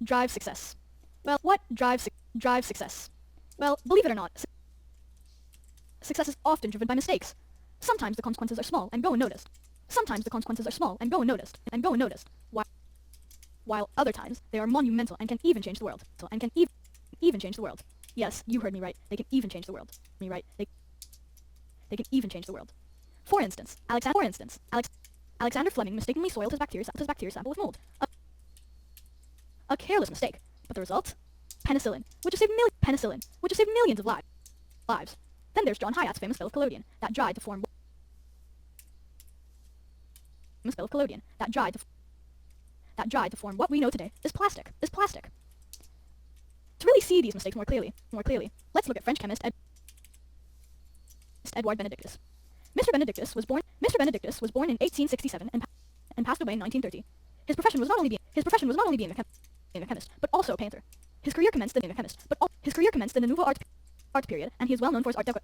drives success? Well, what drives success? Well, believe it or not, success is often driven by mistakes. Sometimes the consequences are small and go unnoticed. Sometimes the consequences are small and go unnoticed. While other times they are monumental and can even change the world. Yes, you heard me right. They can even change the world. They can even change the world. For instance, Alexander Fleming mistakenly soiled his bacteria sample with mold. A careless mistake, but the result? Penicillin, which has saved millions of lives. Then there's John Hyatt's famous spill of collodion that dried to form what we know today is plastic. To really see these mistakes more clearly, let's look at French chemist Edouard Benedictus. Mr. Benedictus was born in 1867 and passed away in 1930. His profession was not only being a chemist, but also a painter. His career commenced in the Nouveau Art period, and he is well known for his Art Deco.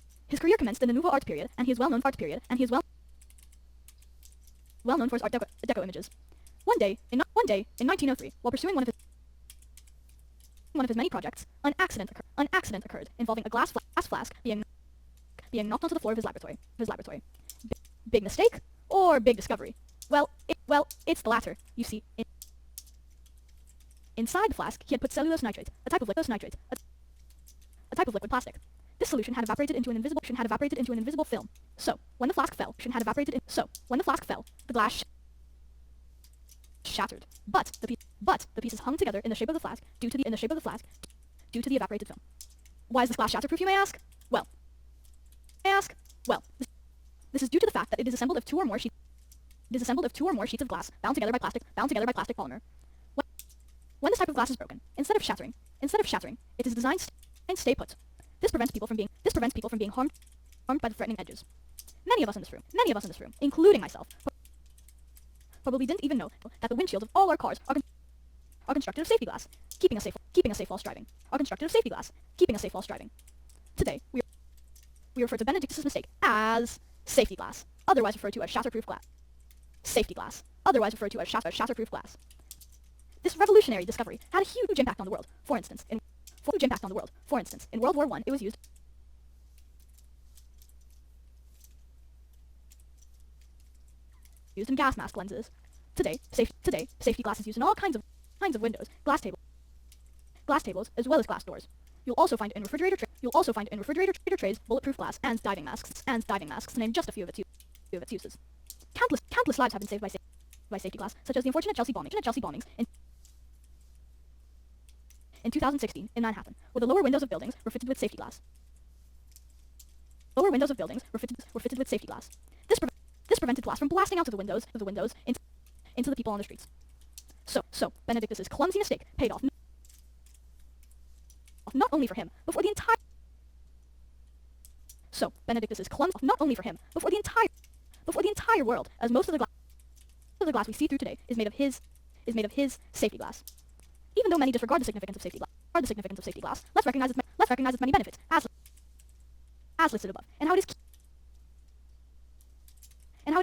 Well known for his Art Deco images. One day in 1903, while pursuing one of his many projects, an accident occurred involving a glass flask being knocked onto the floor of his laboratory. Big mistake or big discovery? Well, it's the latter. You see, inside the flask, he had put cellulose nitrate, a type of liquid plastic. This solution had evaporated into an invisible film. So, when the flask fell, the glass shattered. But the pieces hung together in the shape of the flask due to the evaporated film. Why is this glass shatterproof, you may ask? Well, this is due to the fact that it is assembled of two or more sheets of glass bound together by plastic polymer. When this type of glass is broken, instead of shattering, it is designed to stay put. This prevents people from being harmed by the threatening edges. Many of us in this room, including myself, probably didn't even know that the windshields of all our cars are constructed of safety glass, keeping us safe while driving. Today, we refer to Benedictus' mistake as safety glass, otherwise referred to as shatterproof glass. This revolutionary discovery had a huge impact on the world. For instance, in World War I, it was used in gas mask lenses. Today, safety glass is used in all kinds of windows, glass tables, as well as glass doors. You'll also find in refrigerator trays, bulletproof glass, and diving masks, to name just a few of its uses. Countless lives have been saved by safety glass, such as the unfortunate Chelsea bombings in 2016 in Manhattan, where the lower windows of buildings were fitted with safety glass. This prevented glass from blasting out of the windows into the people on the streets. So Benedictus' clumsy mistake paid off not only for him, but for the entire world, as most of the glass we see through today is made of his safety glass. Even though many disregard the significance of safety glass, let's recognize its many benefits as listed above, and how it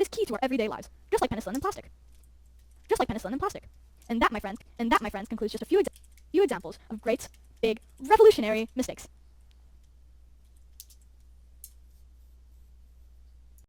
is key to our everyday lives, just like penicillin and plastic. And that, my friends, concludes just a few examples of great, big, revolutionary mistakes.